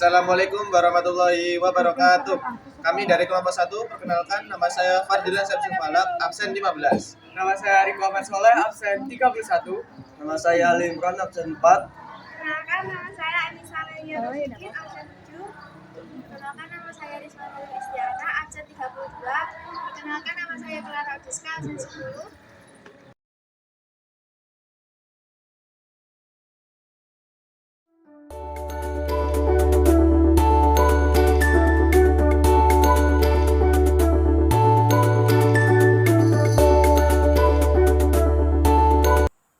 Assalamualaikum warahmatullahi wabarakatuh. Kami dari kelompok 1, perkenalkan nama saya Fardilan Syamsul Falak, absen 15. Nama saya Riko Ahmad Soleh, absen 31. Nama saya Ali Imran, absen 4. Perkenalkan nama saya Anissa Lelia Rosyidin, absen 7. Perkenalkan nama saya Rizma Kristiana, absen 32. Perkenalkan nama saya Clara Diska, absen 10.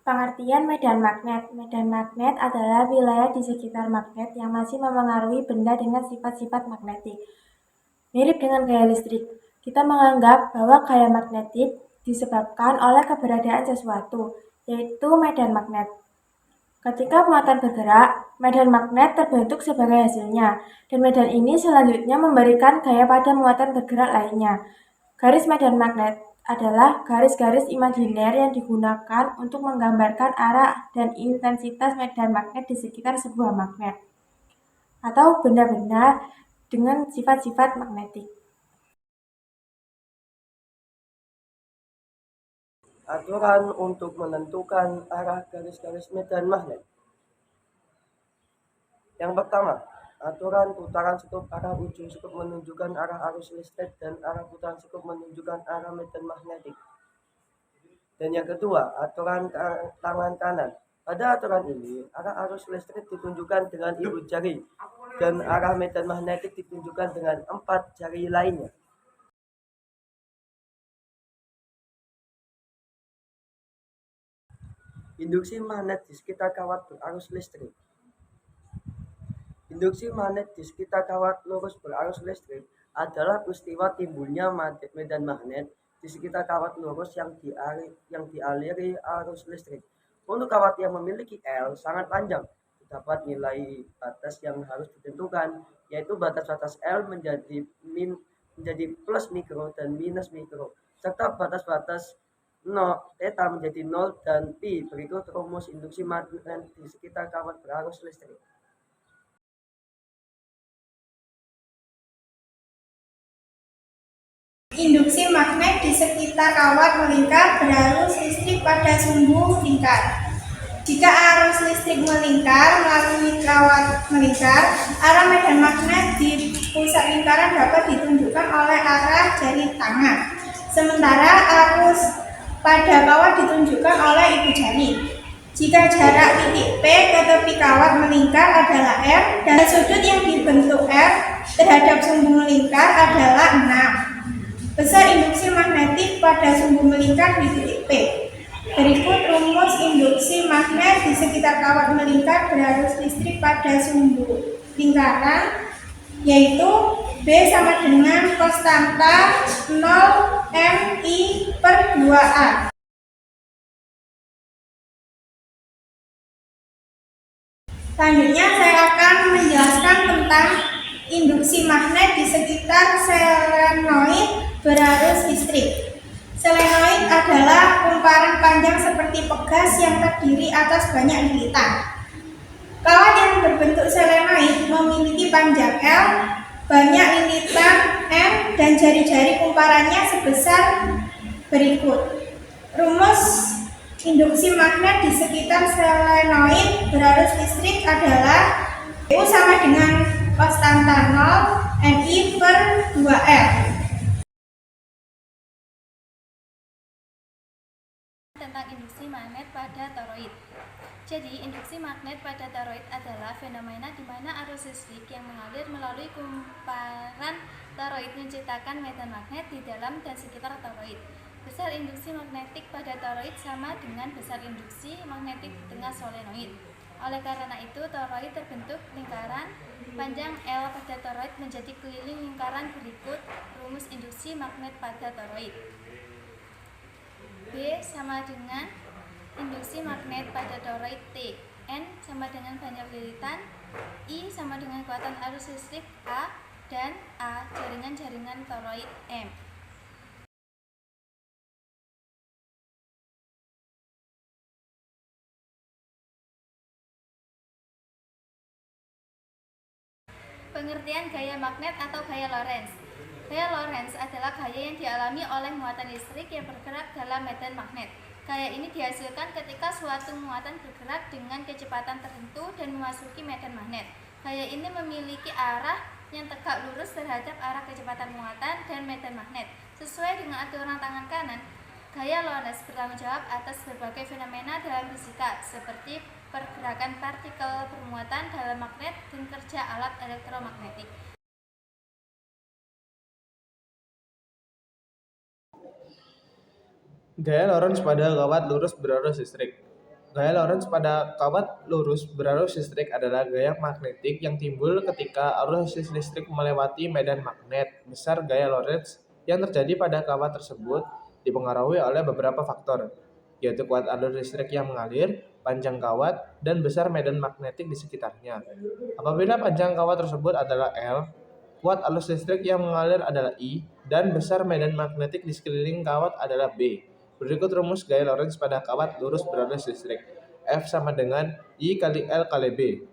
Pengertian medan magnet. Medan magnet adalah wilayah di sekitar magnet yang masih memengaruhi benda dengan sifat-sifat magnetik. Mirip dengan gaya listrik, kita menganggap bahwa gaya magnetik disebabkan oleh keberadaan sesuatu, yaitu medan magnet. Ketika muatan bergerak, medan magnet terbentuk sebagai hasilnya, dan medan ini selanjutnya memberikan gaya pada muatan bergerak lainnya. Garis medan magnet adalah garis-garis imajiner yang digunakan untuk menggambarkan arah dan intensitas medan magnet di sekitar sebuah magnet atau benda-benda dengan sifat-sifat magnetik. Aturan untuk menentukan arah garis-garis medan magnet. Yang pertama, aturan putaran sekup arah ujung sekup menunjukkan arah arus listrik dan arah putaran sekup menunjukkan arah medan magnetik. Dan yang kedua, aturan tangan kanan. Pada aturan ini, arah arus listrik ditunjukkan dengan ibu jari dan arah medan magnetik ditunjukkan dengan 4 jari lainnya. Induksi magnet di sekitar kawat berarus listrik. Induksi magnet di sekitar kawat lurus berarus listrik adalah peristiwa timbulnya medan magnet di sekitar kawat lurus yang dialiri arus listrik. Untuk kawat yang memiliki L sangat panjang, terdapat nilai batas yang harus ditentukan, yaitu batas-batas L menjadi plus mikro dan minus mikro, serta batas-batas theta menjadi 0 dan pi. Berikut rumus induksi magnet di sekitar kawat berarus listrik. Induksi magnet di sekitar kawat melingkar berarus listrik pada sumbu lingkar. Jika arus listrik melingkar melalui kawat melingkar, arah medan magnet di pusat lingkaran dapat ditunjukkan oleh arah jari tangan. Sementara arus pada kawat ditunjukkan oleh ibu jari. Jika jarak titik P ke tepi kawat melingkar adalah R dan sudut yang dibentuk R terhadap sumbu melingkar adalah 6. Besar induksi magnetik pada sumbu melingkar di titik P. Berikut rumus induksi magnet di sekitar kawat melingkar berarus listrik pada sumbu lingkaran, yaitu B sama dengan konstanta 0 Mi/2A. Selanjutnya saya akan menjelaskan tentang induksi magnet di sekitar solenoid berarus listrik. Solenoid adalah kumparan panjang seperti pegas yang terdiri atas banyak lilitan. Kawat yang berbentuk solenoid memiliki panjang L, banyak lilitan M, dan jari-jari kumparannya sebesar berikut. Rumus induksi magnet di sekitar solenoid berarus listrik adalah U sama dengan konstanta 0 Mi/2R. Tentang induksi magnet pada toroid. Jadi, induksi magnet pada toroid adalah fenomena di mana arus listrik yang mengalir melalui kumparan toroid menciptakan medan magnet di dalam dan sekitar toroid. Besar induksi magnetik pada toroid sama dengan besar induksi magnetik di tengah solenoid. Oleh karena itu, toroid terbentuk lingkaran panjang L pada toroid menjadi keliling lingkaran. Berikut rumus induksi magnet pada toroid. B sama dengan induksi magnet pada toroid T. N sama dengan banyak lilitan, I sama dengan kekuatan arus listrik A, dan A jaringan-jaringan toroid M. Pengertian gaya magnet atau gaya Lorentz. Gaya Lorentz adalah gaya yang dialami oleh muatan listrik yang bergerak dalam medan magnet. Gaya ini dihasilkan ketika suatu muatan bergerak dengan kecepatan tertentu dan memasuki medan magnet. Gaya ini memiliki arah yang tegak lurus terhadap arah kecepatan muatan dan medan magnet. Sesuai dengan aturan tangan kanan, gaya Lorentz bertanggung jawab atas berbagai fenomena dalam fisika, seperti pergerakan partikel bermuatan dalam magnet dan kerja alat elektromagnetik. Gaya Lorentz pada kawat lurus berarus listrik. Gaya Lorentz pada kawat lurus berarus listrik adalah gaya magnetik yang timbul ketika arus listrik melewati medan magnet. Besar gaya Lorentz yang terjadi pada kawat tersebut dipengaruhi oleh beberapa faktor, yaitu kuat arus listrik yang mengalir, panjang kawat, dan besar medan magnetik di sekitarnya. Apabila panjang kawat tersebut adalah L, kuat arus listrik yang mengalir adalah I, dan besar medan magnetik di sekeliling kawat adalah B. Berikut rumus gaya Lorentz pada kawat lurus berarus listrik. F sama dengan I kali L kali B.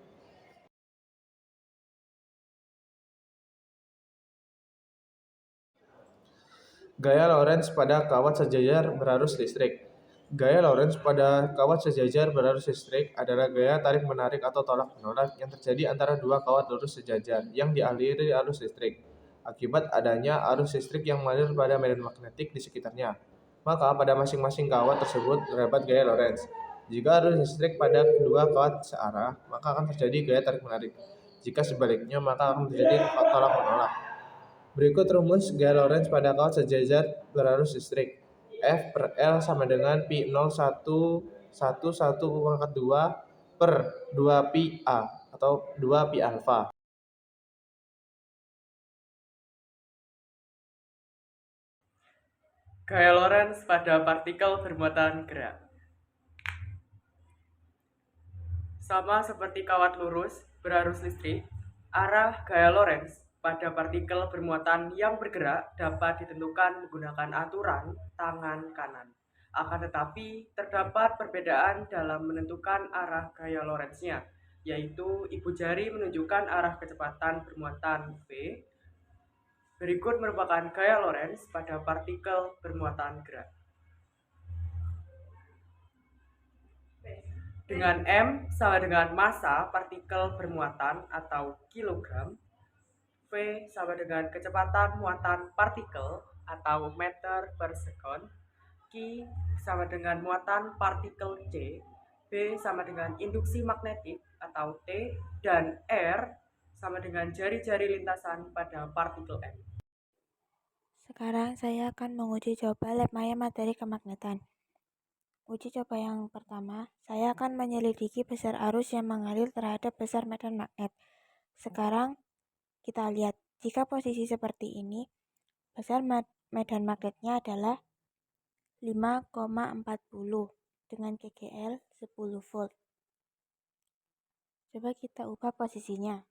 Gaya Lorentz pada kawat sejajar berarus listrik. Gaya Lorentz pada kawat sejajar berarus listrik adalah gaya tarik-menarik atau tolak-menolak yang terjadi antara dua kawat lurus sejajar yang dialiri arus listrik akibat adanya arus listrik yang mengalir pada medan magnetik di sekitarnya. Maka pada masing-masing kawat tersebut terdapat gaya Lorentz. Jika arus listrik pada kedua kawat searah, maka akan terjadi gaya tarik-menarik. Jika sebaliknya, maka akan terjadi tolak-menolak. Berikut rumus gaya Lorentz pada kawat sejajar berarus listrik. F per L sama dengan pi 0,111,2 per 2 pi A atau 2 pi alfa. Gaya Lorentz pada partikel bermuatan gerak. Sama seperti kawat lurus berarus listrik, arah gaya Lorentz pada partikel bermuatan yang bergerak dapat ditentukan menggunakan aturan tangan kanan. Akan tetapi, terdapat perbedaan dalam menentukan arah gaya Lorentz-nya, yaitu ibu jari menunjukkan arah kecepatan bermuatan V. Berikut merupakan gaya Lorentz pada partikel bermuatan gerak. Dengan M sama dengan massa partikel bermuatan atau kilogram, V sama dengan kecepatan muatan partikel atau meter per sekon, Q sama dengan muatan partikel C, B sama dengan induksi magnetik atau T, dan R sama dengan jari-jari lintasan pada partikel M. Sekarang saya akan menguji coba lab maya materi kemagnetan. Uji coba yang pertama, saya akan menyelidiki besar arus yang mengalir terhadap besar medan magnet. Sekarang kita lihat, jika posisi seperti ini, besar medan magnetnya adalah 5,40 dengan KGL 10 volt. Coba kita ubah posisinya.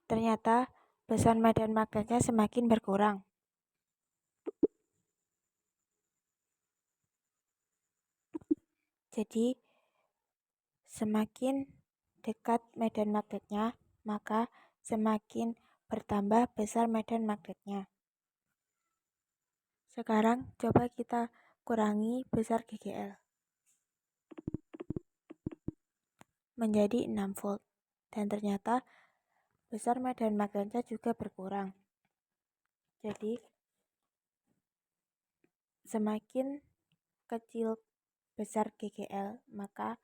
Ternyata besar medan magnetnya semakin berkurang. Jadi, semakin dekat medan magnetnya, maka semakin bertambah besar medan magnetnya. Sekarang coba kita kurangi besar GGL menjadi 6 volt. Dan ternyata besar medan magnetnya juga berkurang. Jadi, semakin kecil besar GGL, maka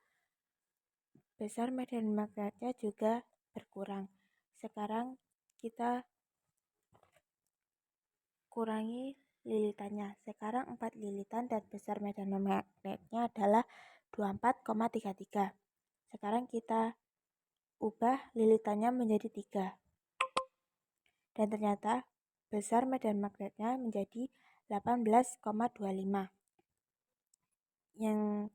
besar medan magnetnya juga berkurang. Sekarang kita kurangi lilitannya. Sekarang 4 lilitan dan besar medan magnetnya adalah 24,33. Sekarang kita ubah lilitannya menjadi 3. Dan ternyata besar medan magnetnya menjadi 18,25. Yang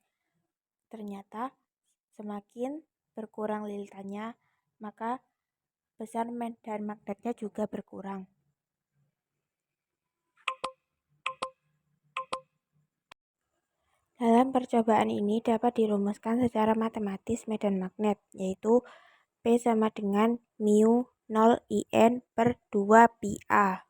ternyata semakin berkurang lilitannya, maka besar medan magnetnya juga berkurang. Dalam Dalam percobaan ini dapat dirumuskan secara matematis medan magnet, yaitu P sama dengan mu 0 IN per 2 pi A.